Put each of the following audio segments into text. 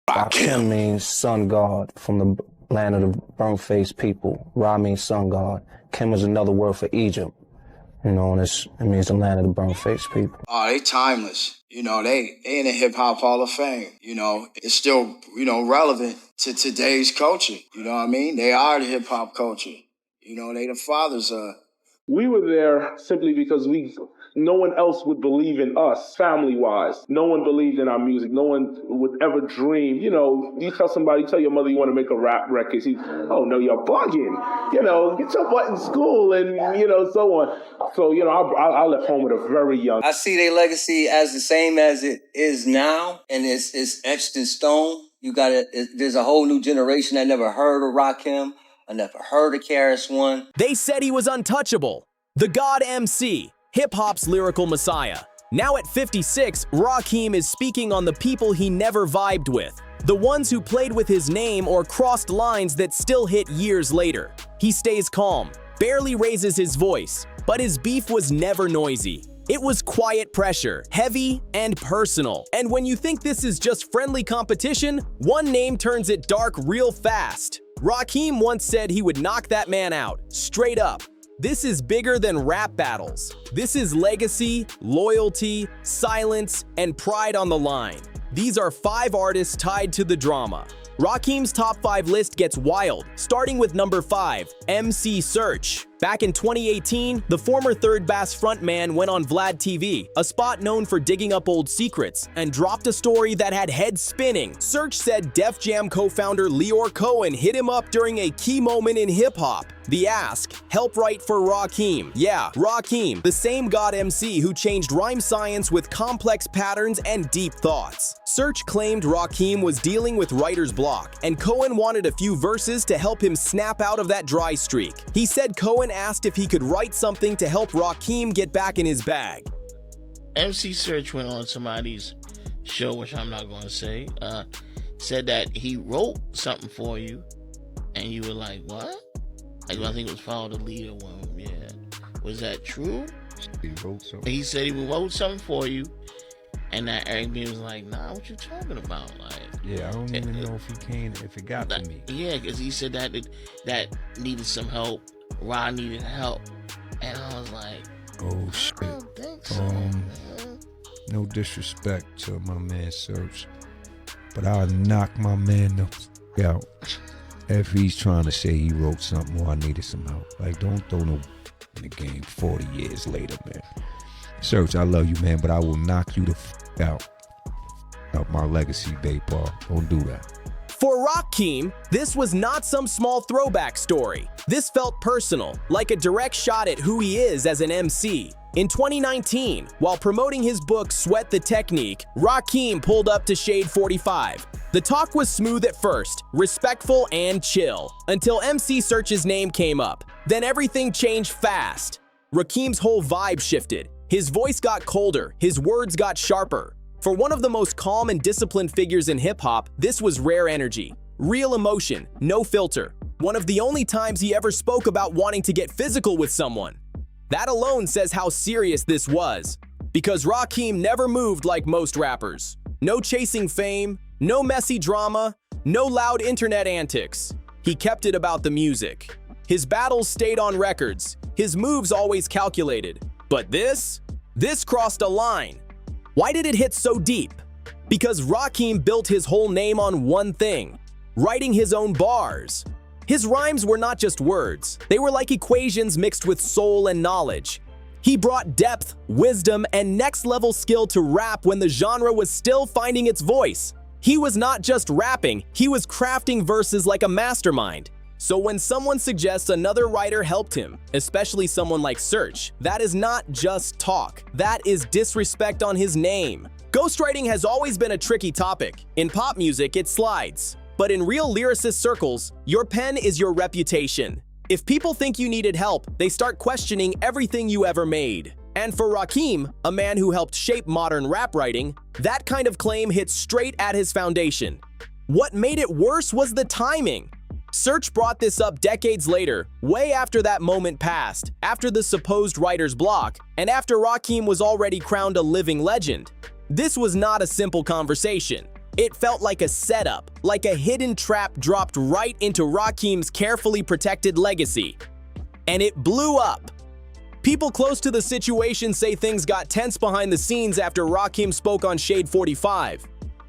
Rakim means sun god from the land of the burnt-faced people. Ra means sun god. Kim is another word for Egypt. You know, and it means the land of the burnt-faced people. Oh, they timeless. You know, they in the hip-hop Hall of Fame. You know, it's still, relevant to today's culture. You know what I mean? They are the hip-hop culture. You know, they the fathers of. We were there simply because no one else would believe in us, family-wise. No one believed in our music. No one would ever dream. You know, you tell your mother you want to make a rap record. She's, oh, no, you're bugging. You know, get your butt in school and, so on. So, I left home with a very young. I see their legacy as the same as it is now, and it's etched in stone. There's a whole new generation that never heard of Rakim. I never heard of KRS-One. They said he was untouchable, the God MC, hip-hop's lyrical messiah. Now at 56, Rakim is speaking on the people he never vibed with, the ones who played with his name or crossed lines that still hit years later. He stays calm, barely raises his voice, but his beef was never noisy. It was quiet pressure, heavy and personal. And when you think this is just friendly competition, one name turns it dark real fast. Rakim once said he would knock that man out, straight up. This is bigger than rap battles. This is legacy, loyalty, silence, and pride on the line. These are 5 artists tied to the drama. Rakim's top 5 list gets wild, starting with number 5, MC Serch. Back in 2018, the former Third Bass frontman went on Vlad TV, a spot known for digging up old secrets, and dropped a story that had heads spinning. Serch said Def Jam co-founder Leor Cohen hit him up during a key moment in hip-hop. The ask, help write for Rakim. Yeah, Rakim, the same God MC who changed rhyme science with complex patterns and deep thoughts. Serch claimed Rakim was dealing with writer's block, and Cohen wanted a few verses to help him snap out of that dry streak. He said Cohen asked if he could write something to help Rakim get back in his bag. MC Serch went on somebody's show, which I'm not going to say, said that he wrote something for you, and you were like, what? I think it was Follow the Leader one, yeah. Was that true? He wrote something. He said he wrote something for you, and that Eric B was like, nah, what you talking about? Like, yeah, I don't even know if it got to me. Yeah, because he said that needed some help. Rod needed help. And I was like, oh, shit. I don't think so, man. No disrespect to my man Serch, but I'll knock my man the f*** out if he's trying to say he wrote something or I needed some help. Like, don't throw no in the game 40 years later, man. Serch, I love you, man, but I will knock you the f*** out my legacy, babe, Paul. Don't do that. For Rakim, this was not some small throwback story. This felt personal, like a direct shot at who he is as an MC. In 2019, while promoting his book Sweat the Technique, Rakim pulled up to Shade 45. The talk was smooth at first, respectful and chill, until MC Serch's name came up. Then everything changed fast. Rakim's whole vibe shifted. His voice got colder, his words got sharper. For one of the most calm and disciplined figures in hip-hop, this was rare energy. Real emotion, no filter. One of the only times he ever spoke about wanting to get physical with someone. That alone says how serious this was. Because Rakim never moved like most rappers. No chasing fame, no messy drama, no loud internet antics. He kept it about the music. His battles stayed on records, his moves always calculated. But this crossed a line. Why did it hit so deep? Because Rakim built his whole name on one thing, writing his own bars. His rhymes were not just words, they were like equations mixed with soul and knowledge. He brought depth, wisdom, and next-level skill to rap when the genre was still finding its voice. He was not just rapping, he was crafting verses like a mastermind. So when someone suggests another writer helped him, especially someone like Serch, that is not just talk. That is disrespect on his name. Ghostwriting has always been a tricky topic. In pop music, it slides. But in real lyricist circles, your pen is your reputation. If people think you needed help, they start questioning everything you ever made. And for Rakim, a man who helped shape modern rap writing, that kind of claim hit straight at his foundation. What made it worse was the timing. Serch brought this up decades later, way after that moment passed, after the supposed writer's block, and after Rakim was already crowned a living legend. This was not a simple conversation. It felt like a setup, like a hidden trap dropped right into Rakim's carefully protected legacy. And it blew up. People close to the situation say things got tense behind the scenes after Rakim spoke on Shade 45.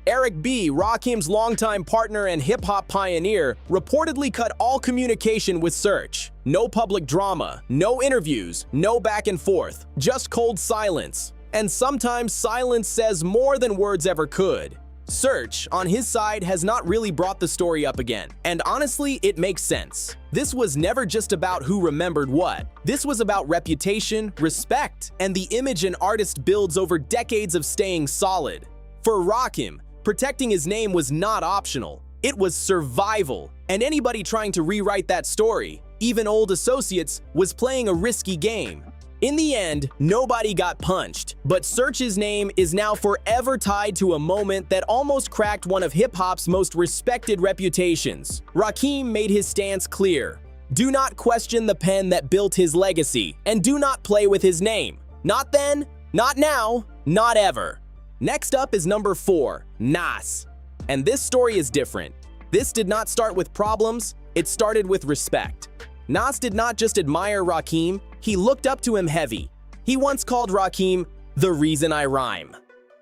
Eric B., Rakim's longtime partner and hip-hop pioneer, reportedly cut all communication with Search. No public drama, no interviews, no back and forth, just cold silence. And sometimes silence says more than words ever could. Search, on his side, has not really brought the story up again, and honestly, it makes sense. This was never just about who remembered what. This was about reputation, respect, and the image an artist builds over decades of staying solid. For Rakim, protecting his name was not optional. It was survival, and anybody trying to rewrite that story, even old associates, was playing a risky game. In the end, nobody got punched, but Search's name is now forever tied to a moment that almost cracked one of hip-hop's most respected reputations. Rakim made his stance clear. Do not question the pen that built his legacy, and do not play with his name. Not then, not now, not ever. Next up is number 4, Nas. And this story is different. This did not start with problems, it started with respect. Nas did not just admire Rakim, he looked up to him heavy. He once called Rakim, "the reason I rhyme."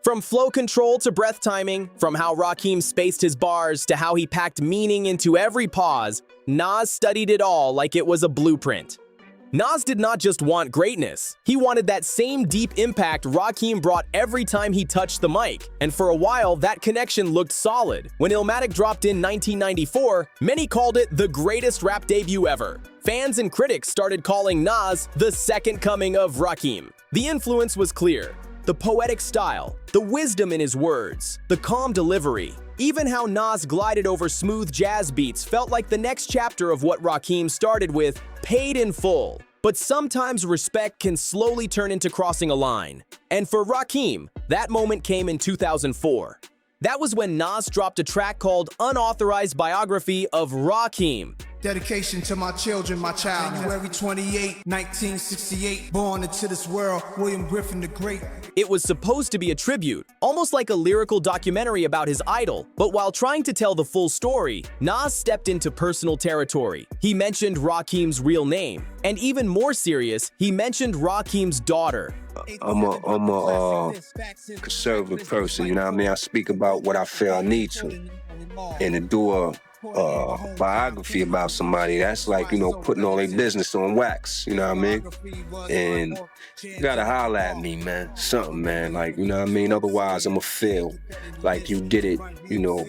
From flow control to breath timing, from how Rakim spaced his bars to how he packed meaning into every pause, Nas studied it all like it was a blueprint. Nas did not just want greatness, he wanted that same deep impact Rakim brought every time he touched the mic, and for a while that connection looked solid. When Illmatic dropped in 1994, many called it the greatest rap debut ever. Fans and critics started calling Nas the second coming of Rakim. The influence was clear. The poetic style, the wisdom in his words, the calm delivery. Even how Nas glided over smooth jazz beats felt like the next chapter of what Rakim started with, paid in full. But sometimes respect can slowly turn into crossing a line. And for Rakim, that moment came in 2004. That was when Nas dropped a track called Unauthorized Biography of Rakim. Dedication to my children, my child. January 28, 1968, born into this world, William Griffin the Great. It was supposed to be a tribute, almost like a lyrical documentary about his idol. But while trying to tell the full story, Nas stepped into personal territory. He mentioned Rakim's real name, and even more serious, he mentioned Rakim's daughter. I'm a conservative person, you know what I mean? I speak about what I feel I need to. And to do a biography about somebody, that's like, you know, putting all their business on wax, you know what I mean? And you gotta holler at me, man, something, man, like, you know what I mean? Otherwise, I'ma feel like you did it, you know,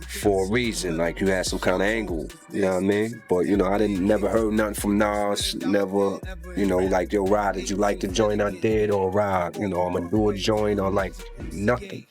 for a reason, like you had some kind of angle, you know what I mean? But, you know, I never heard nothing from Nas, never, you know, like, yo, Rod, did you like the joint I did? Or Rod, you know, I'm gonna do a joint, or like, nothing.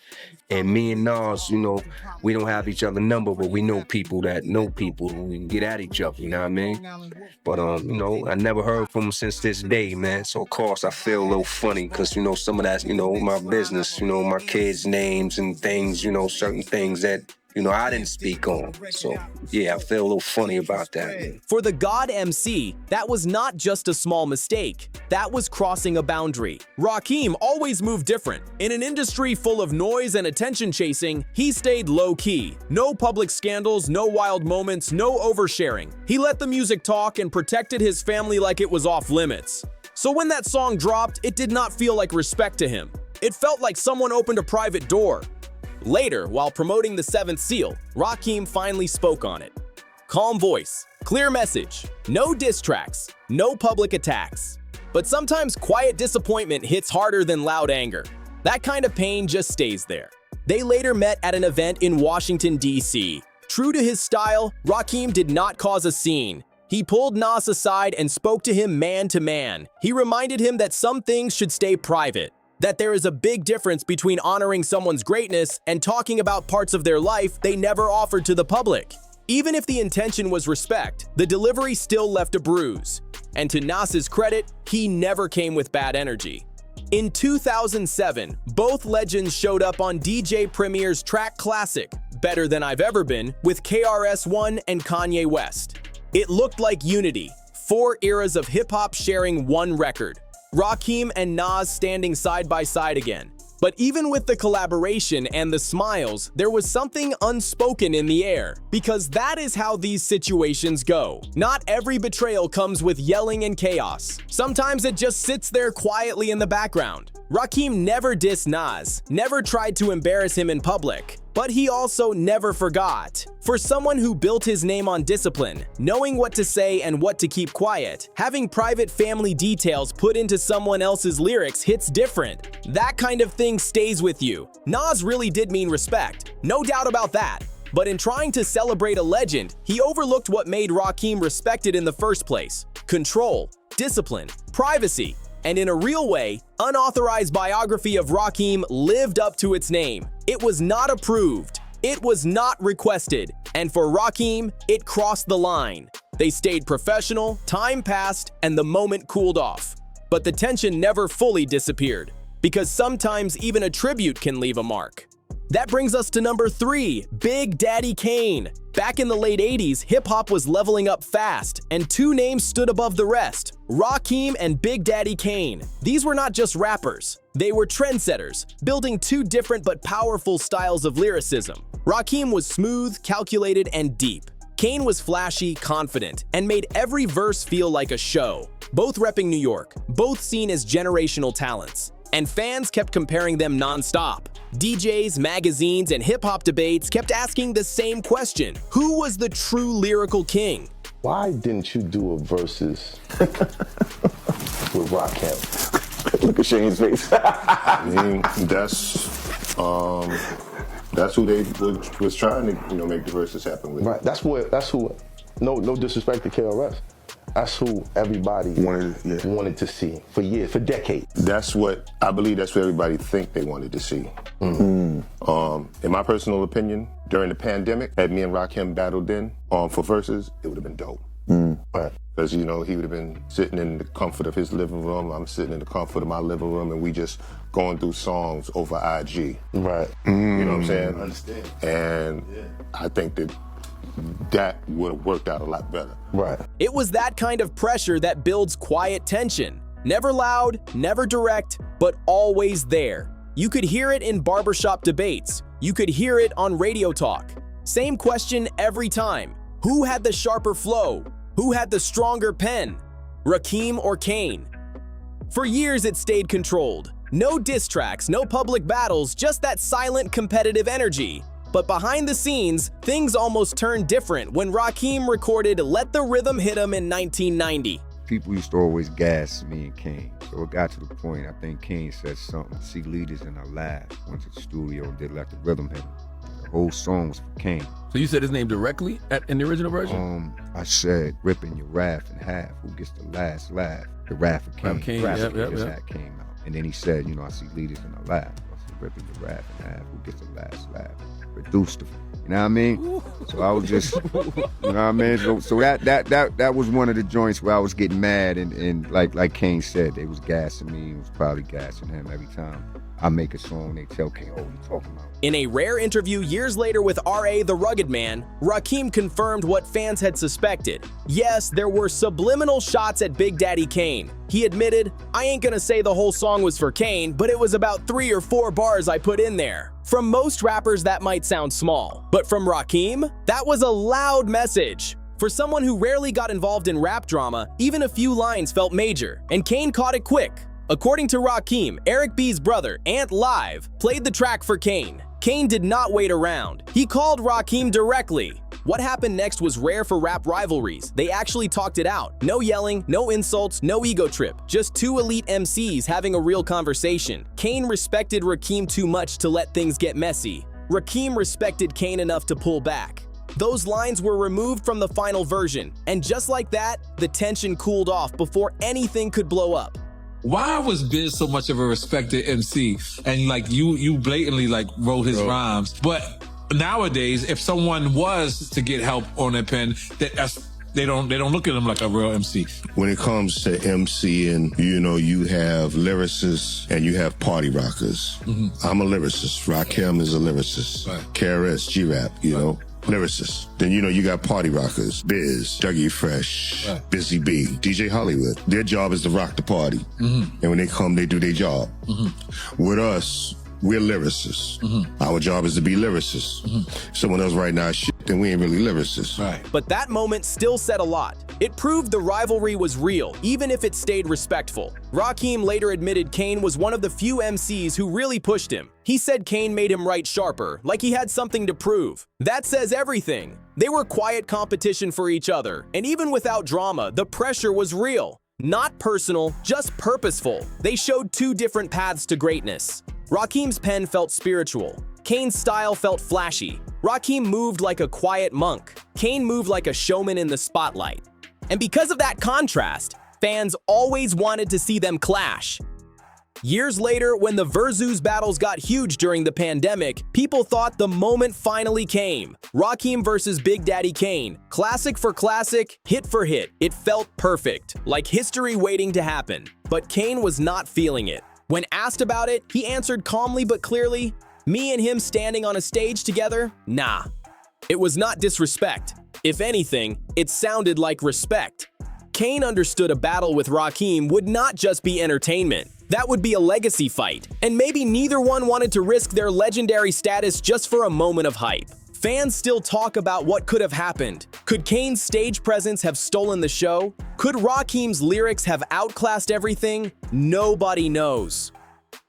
And me and Nas, you know, we don't have each other's number, but we know people that know people, and we can get at each other, you know what I mean? But, you know, I never heard from him since this day, man. So, of course, I feel a little funny because, you know, some of that's, you know, my business, you know, my kids' names and things, you know, certain things that, you know, I didn't speak on. So, yeah, I feel a little funny about that, man. For the God MC, that was not just a small mistake. That was crossing a boundary. Rakim always moved different. In an industry full of noise and attention chasing, he stayed low-key. No public scandals, no wild moments, no oversharing. He let the music talk and protected his family like it was off limits. So when that song dropped, it did not feel like respect to him. It felt like someone opened a private door. Later, while promoting the Seventh Seal, Rakim finally spoke on it. Calm voice, clear message, no diss tracks, no public attacks. But sometimes quiet disappointment hits harder than loud anger. That kind of pain just stays there. They later met at an event in Washington, D.C. True to his style, Rakim did not cause a scene. He pulled Nas aside and spoke to him man to man. He reminded him that some things should stay private. That there is a big difference between honoring someone's greatness and talking about parts of their life they never offered to the public. Even if the intention was respect, the delivery still left a bruise. And to Nas's credit, he never came with bad energy. In 2007, both legends showed up on DJ Premier's track classic, Better Than I've Ever Been, with KRS-One and Kanye West. It looked like unity, 4 eras of hip-hop sharing one record. Rakim and Nas standing side by side again. But even with the collaboration and the smiles, there was something unspoken in the air, because that is how these situations go. Not every betrayal comes with yelling and chaos. Sometimes it just sits there quietly in the background. Rakim never dissed Nas, never tried to embarrass him in public, but he also never forgot. For someone who built his name on discipline, knowing what to say and what to keep quiet, having private family details put into someone else's lyrics hits different. That kind of thing stays with you. Nas really did mean respect, no doubt about that. But in trying to celebrate a legend, he overlooked what made Rakim respected in the first place: control, discipline, privacy. And in a real way, unauthorized biography of Rakim lived up to its name. It was not approved. It was not requested. And for Rakim, it crossed the line. They stayed professional, time passed, and the moment cooled off. But the tension never fully disappeared, because sometimes even a tribute can leave a mark. That brings us to number 3, Big Daddy Kane. Back in the late 80s, hip-hop was leveling up fast, and 2 names stood above the rest: Rakim and Big Daddy Kane. These were not just rappers. They were trendsetters, building 2 different but powerful styles of lyricism. Rakim was smooth, calculated, and deep. Kane was flashy, confident, and made every verse feel like a show. Both repping New York, both seen as generational talents. And fans kept comparing them non-stop. DJs, magazines, and hip-hop debates kept asking the same question: who was the true lyrical king? Why didn't you do a versus with Rakim? Look at Shane's face. I mean, that's who they was trying to, make the verses happen with. Right. That's who. No disrespect to KRS. That's who everybody wanted to see for years, for decades. I believe that's what everybody think they wanted to see. Mm-hmm. In my personal opinion, during the pandemic, had me and Rakim battled for verses, it would have been dope. Right. Because, he would have been sitting in the comfort of his living room, I'm sitting in the comfort of my living room, and we just going through songs over IG. Right. You know what I'm saying? I understand. And I think that would have worked out a lot better. Right. It was that kind of pressure that builds quiet tension. Never loud, never direct, but always there. You could hear it in barbershop debates. You could hear it on radio talk. Same question every time: who had the sharper flow? Who had the stronger pen? Rakim or Kane? For years it stayed controlled. No diss tracks, no public battles, just that silent competitive energy. But behind the scenes, things almost turned different when Rakim recorded Let the Rhythm Hit 'Em in 1990. People used to always gas me and Kane. So it got to the point, I think Kane said something. See leaders in our laugh. Went to the studio and did Let the Rhythm Hit 'Em. The whole song was for Kane. So you said his name directly in the original version? I said, ripping your wrath in half. Who gets the last laugh? The wrath of Kane. Kane, Wrath yep, of Kane, yep. that came out. And then he said, I see leaders in our laugh. I said, ripping your wrath in half. Who gets the last laugh? Reduced them. You know what I mean? So I was just, you know what I mean? So that was one of the joints where I was getting mad, and like Kane said, they was gassing me. It was probably gassing him every time I make a song. They tell Kane, "Oh, you talking about?" In a rare interview years later with R.A. the Rugged Man, Rakim confirmed what fans had suspected. Yes, there were subliminal shots at Big Daddy Kane. He admitted, "I ain't gonna say the whole song was for Kane, but it was about 3 or 4 bars I put in there." From most rappers, that might sound small, but from Rakim, that was a loud message. For someone who rarely got involved in rap drama, even a few lines felt major, and Kane caught it quick. According to Rakim, Eric B's brother, Ant Live, played the track for Kane. Kane did not wait around. He called Rakim directly. What happened next was rare for rap rivalries. They actually talked it out. No yelling, no insults, no ego trip. Just 2 elite MCs having a real conversation. Kane respected Rakim too much to let things get messy. Rakim respected Kane enough to pull back. Those lines were removed from the final version, and just like that, the tension cooled off before anything could blow up. Why was Biz so much of a respected MC? And you blatantly wrote his rhymes. But nowadays, if someone was to get help on their pen, they don't look at him like a real MC. When it comes to MCing, you have lyricists and you have party rockers. Mm-hmm. I'm a lyricist. Rakim is a lyricist. Right. KRS, G-Rap, lyricists. Then you got party rockers, Biz, Dougie Fresh, right. Busy B, DJ Hollywood. Their job is to rock the party. Mm-hmm. And when they come, they do their job. Mm-hmm. With us, we're lyricists. Our job is to be lyricists. Someone else writing our shit, then we ain't really lyricists. Right. But that moment still said a lot. It proved the rivalry was real, even if it stayed respectful. Rakim later admitted Kane was one of the few MCs who really pushed him. He said Kane made him write sharper, like he had something to prove. That says everything. They were quiet competition for each other, and even without drama, the pressure was real. Not personal, just purposeful. They showed two different paths to greatness. Rakim's pen felt spiritual. Kane's style felt flashy. Rakim moved like a quiet monk. Kane moved like a showman in the spotlight. And because of that contrast, fans always wanted to see them clash. Years later, when the Versus battles got huge during the pandemic, people thought the moment finally came. Rakim versus Big Daddy Kane. Classic for classic, hit for hit. It felt perfect, like history waiting to happen. But Kane was not feeling it. When asked about it, he answered calmly but clearly, "Me and him standing on a stage together? Nah." It was not disrespect. If anything, it sounded like respect. Kane understood a battle with Rakim would not just be entertainment. That would be a legacy fight, and maybe neither one wanted to risk their legendary status just for a moment of hype. Fans still talk about what could have happened. Could Kane's stage presence have stolen the show? Could Rakim's lyrics have outclassed everything? Nobody knows.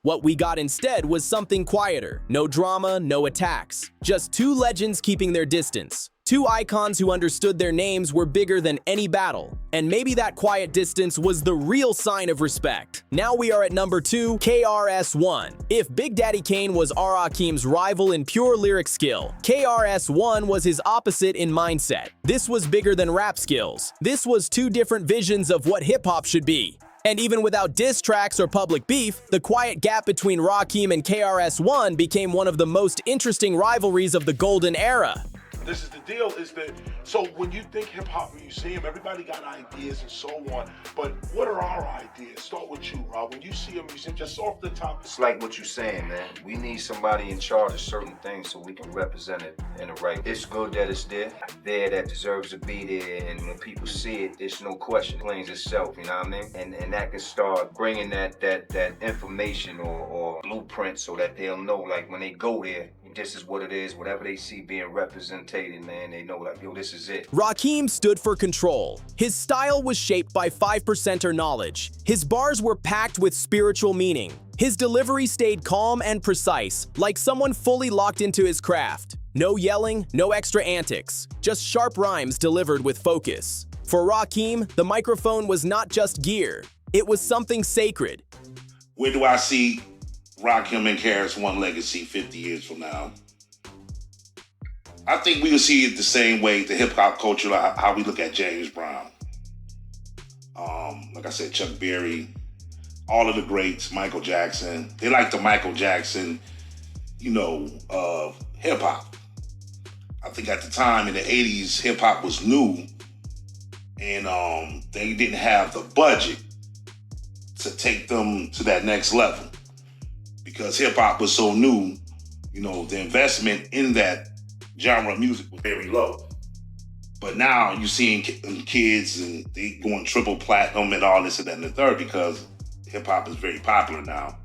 What we got instead was something quieter. No drama, no attacks. Just two legends keeping their distance. Two icons who understood their names were bigger than any battle. And maybe that quiet distance was the real sign of respect. Now we are at number 2, KRS-One. If Big Daddy Kane was Rakim's rival in pure lyric skill, KRS-One was his opposite in mindset. This was bigger than rap skills. This was two different visions of what hip-hop should be. And even without diss tracks or public beef, the quiet gap between Rakim and KRS-One became one of the most interesting rivalries of the golden era. This is the deal, is that, so when you think hip-hop museum, everybody got ideas and so on, but what are our ideas? Start with you, Rob. When you see a museum, just off the top. It's like what you're saying, man. We need somebody in charge of certain things so we can represent it in the right. It's good that it's there that deserves to be there, and when people see it, there's no question. It explains itself, you know what I mean? And that can start bringing that information or blueprint so that they'll know, like, when they go there, this is what it is. Whatever they see being represented, man, they know, like, yo, this is it. Rakim stood for control. His style was shaped by 5%er knowledge. His bars were packed with spiritual meaning. His delivery stayed calm and precise, like someone fully locked into his craft. No yelling, no extra antics, just sharp rhymes delivered with focus. For Rakim, the microphone was not just gear. It was something sacred. Where do I see Rakim and KRS-One legacy 50 years from now? I think we will see it the same way, the hip-hop culture, like how we look at James Brown. Like I said, Chuck Berry, all of the greats, Michael Jackson. They like the Michael Jackson, of hip-hop. I think at the time in the 80s, hip-hop was new, and they didn't have the budget to take them to that next level. Because hip-hop was so new, the investment in that genre of music was very low. But now you're seeing kids and they going triple platinum and all this and that and the third because hip-hop is very popular now.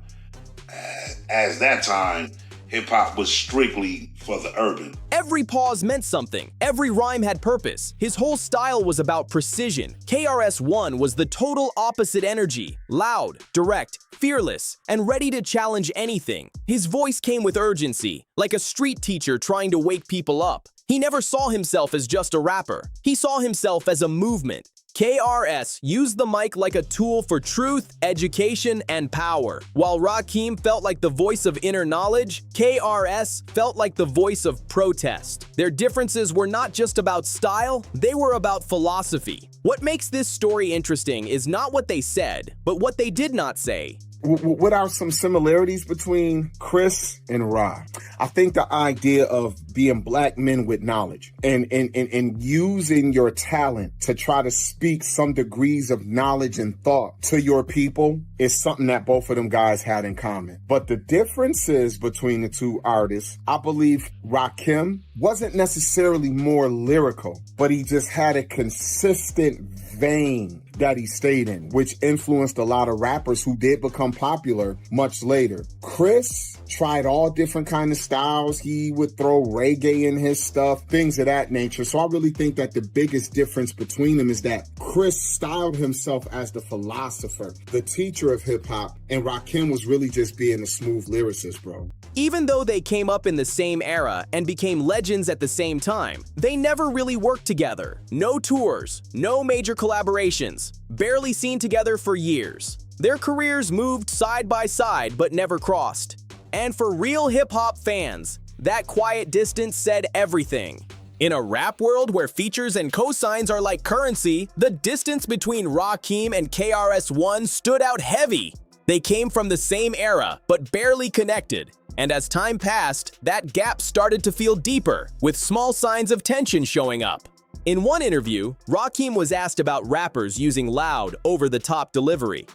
As that time, hip-hop was strictly for the urban. Every pause meant something. Every rhyme had purpose. His whole style was about precision. KRS-One was the total opposite energy. Loud, direct, fearless, and ready to challenge anything. His voice came with urgency, like a street teacher trying to wake people up. He never saw himself as just a rapper. He saw himself as a movement. KRS used the mic like a tool for truth, education, and power. While Rakim felt like the voice of inner knowledge, KRS felt like the voice of protest. Their differences were not just about style, they were about philosophy. What makes this story interesting is not what they said, but what they did not say. What are some similarities between Chris and Ra? I think the idea of being black men with knowledge and using your talent to try to speak some degrees of knowledge and thought to your people is something that both of them guys had in common. But the differences between the two artists, I believe Rakim wasn't necessarily more lyrical, but he just had a consistent vein that he stayed in, which influenced a lot of rappers who did become popular much later. Chris tried all different kind of styles. He would throw reggae in his stuff, things of that nature. So I really think that the biggest difference between them is that Chris styled himself as the philosopher, the teacher of hip hop, and Rakim was really just being a smooth lyricist, bro. Even though they came up in the same era and became legends at the same time, they never really worked together. No tours, no major collaborations, barely seen together for years. Their careers moved side by side but never crossed. And for real hip-hop fans, that quiet distance said everything. In a rap world where features and cosigns are like currency, the distance between Rakim and KRS-One stood out heavy. They came from the same era, but barely connected. And as time passed, that gap started to feel deeper, with small signs of tension showing up. In one interview, Rakim was asked about rappers using loud, over-the-top delivery.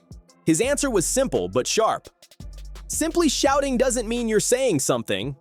His answer was simple but sharp. Simply shouting doesn't mean you're saying something.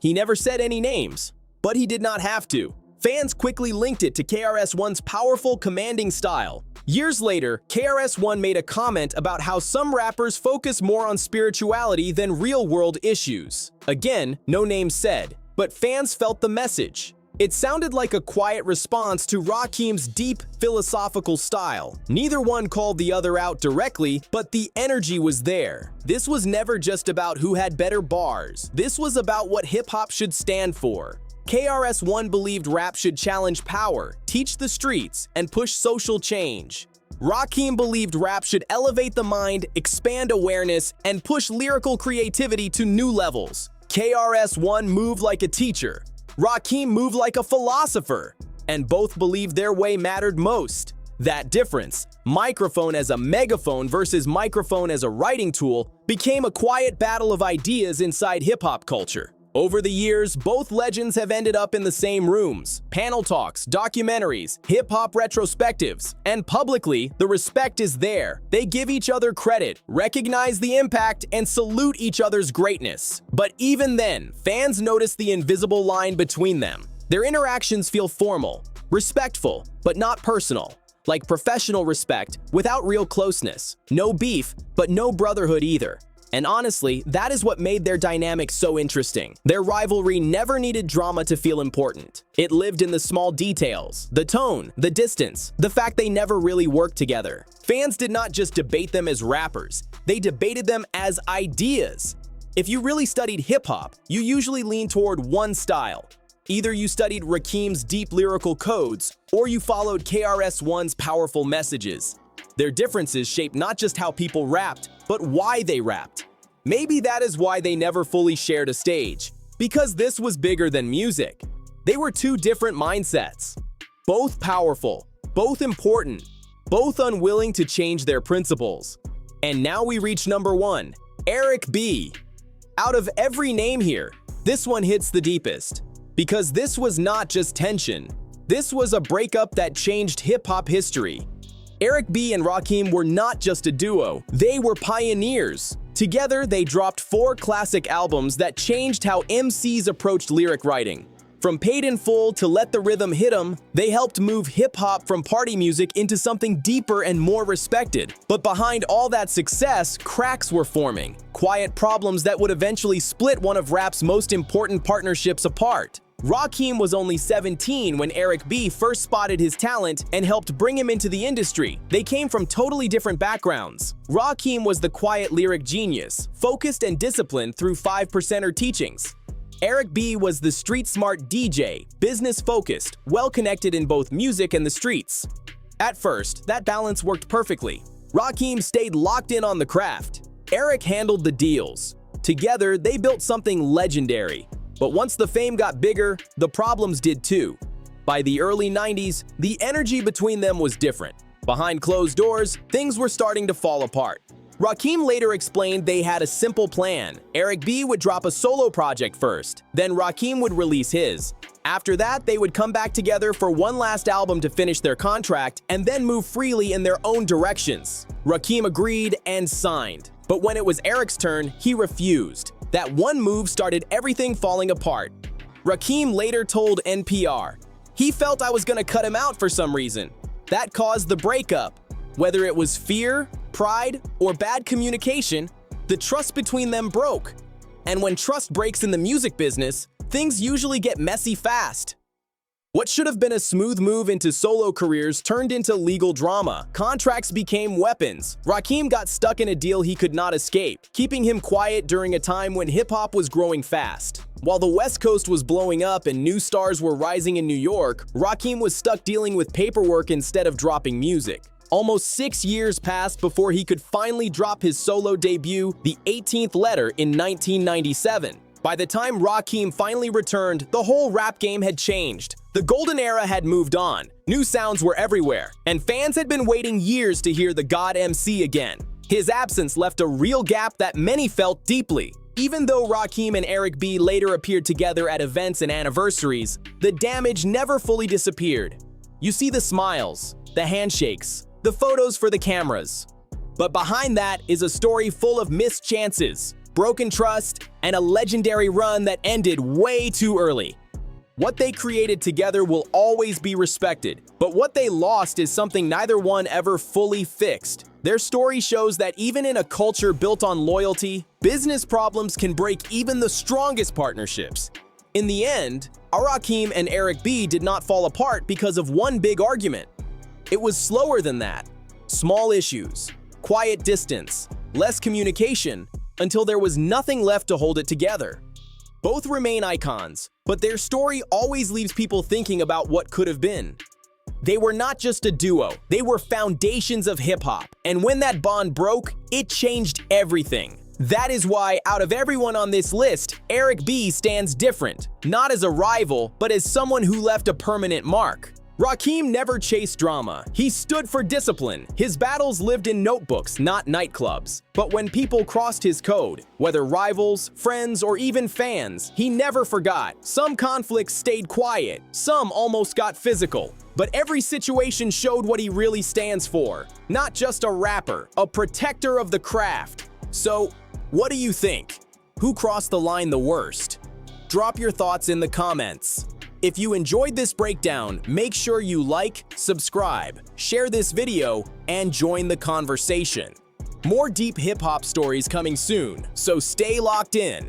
He never said any names, but he did not have to. Fans quickly linked it to KRS-One's powerful, commanding style. Years later, KRS-One made a comment about how some rappers focus more on spirituality than real-world issues. Again, no names said, but fans felt the message. It sounded like a quiet response to Rakim's deep, philosophical style. Neither one called the other out directly, but the energy was there. This was never just about who had better bars. This was about what hip-hop should stand for. KRS-One believed rap should challenge power, teach the streets, and push social change. Rakim believed rap should elevate the mind, expand awareness, and push lyrical creativity to new levels. KRS-One moved like a teacher. Rakim moved like a philosopher, and both believed their way mattered most. That difference, microphone as a megaphone versus microphone as a writing tool, became a quiet battle of ideas inside hip-hop culture. Over the years, both legends have ended up in the same rooms, panel talks, documentaries, hip-hop retrospectives, and publicly, the respect is there. They give each other credit, recognize the impact, and salute each other's greatness. But even then, fans notice the invisible line between them. Their interactions feel formal, respectful, but not personal. Like professional respect without real closeness. No beef, but no brotherhood either. And honestly, that is what made their dynamic so interesting. Their rivalry never needed drama to feel important. It lived in the small details, the tone, the distance, the fact they never really worked together. Fans did not just debate them as rappers, they debated them as ideas. If you really studied hip-hop, you usually lean toward one style. Either you studied Rakim's deep lyrical codes, or you followed KRS-One's powerful messages. Their differences shaped not just how people rapped, but why they rapped. Maybe that is why they never fully shared a stage, because this was bigger than music. They were two different mindsets. Both powerful, both important, both unwilling to change their principles. And now we reach number 1, Eric B. Out of every name here, this one hits the deepest. Because this was not just tension. This was a breakup that changed hip-hop history. Eric B and Rakim were not just a duo, they were pioneers. Together, they dropped 4 classic albums that changed how MCs approached lyric writing. From Paid in Full to Let the Rhythm Hit 'Em, they helped move hip-hop from party music into something deeper and more respected. But behind all that success, cracks were forming. Quiet problems that would eventually split one of rap's most important partnerships apart. Rakim was only 17 when Eric B first spotted his talent and helped bring him into the industry. They came from totally different backgrounds. Rakim was the quiet lyric genius, focused and disciplined through 5%er teachings. Eric B was the street-smart DJ, business-focused, well-connected in both music and the streets. At first, that balance worked perfectly. Rakim stayed locked in on the craft. Eric handled the deals. Together, they built something legendary. But once the fame got bigger, the problems did too. By the early 90s, the energy between them was different. Behind closed doors, things were starting to fall apart. Rakim later explained they had a simple plan. Eric B would drop a solo project first, then Rakim would release his. After that, they would come back together for one last album to finish their contract and then move freely in their own directions. Rakim agreed and signed. But when it was Eric's turn, he refused. That one move started everything falling apart. Rakim later told NPR, "He felt I was gonna cut him out for some reason. That caused the breakup. Whether it was fear, pride, or bad communication, the trust between them broke." And when trust breaks in the music business, things usually get messy fast. What should have been a smooth move into solo careers turned into legal drama. Contracts became weapons. Rakim got stuck in a deal he could not escape, keeping him quiet during a time when hip-hop was growing fast. While the West Coast was blowing up and new stars were rising in New York, Rakim was stuck dealing with paperwork instead of dropping music. Almost 6 years passed before he could finally drop his solo debut, The 18th Letter, in 1997. By the time Rakim finally returned, the whole rap game had changed. The golden era had moved on, new sounds were everywhere, and fans had been waiting years to hear the God MC again. His absence left a real gap that many felt deeply. Even though Rakim and Eric B later appeared together at events and anniversaries, the damage never fully disappeared. You see the smiles, the handshakes, the photos for the cameras. But behind that is a story full of missed chances, broken trust, and a legendary run that ended way too early. What they created together will always be respected, but what they lost is something neither one ever fully fixed. Their story shows that even in a culture built on loyalty, business problems can break even the strongest partnerships. In the end, Rakim and Eric B did not fall apart because of one big argument. It was slower than that. Small issues, quiet distance, less communication, until there was nothing left to hold it together. Both remain icons, but their story always leaves people thinking about what could have been. They were not just a duo, they were foundations of hip-hop, and when that bond broke, it changed everything. That is why, out of everyone on this list, Eric B stands different, not as a rival, but as someone who left a permanent mark. Rakim never chased drama. He stood for discipline. His battles lived in notebooks, not nightclubs. But when people crossed his code, whether rivals, friends, or even fans, he never forgot. Some conflicts stayed quiet. Some almost got physical. But every situation showed what he really stands for. Not just a rapper, a protector of the craft. So, what do you think? Who crossed the line the worst? Drop your thoughts in the comments. If you enjoyed this breakdown, make sure you like, subscribe, share this video, and join the conversation. More deep hip-hop stories coming soon, so stay locked in.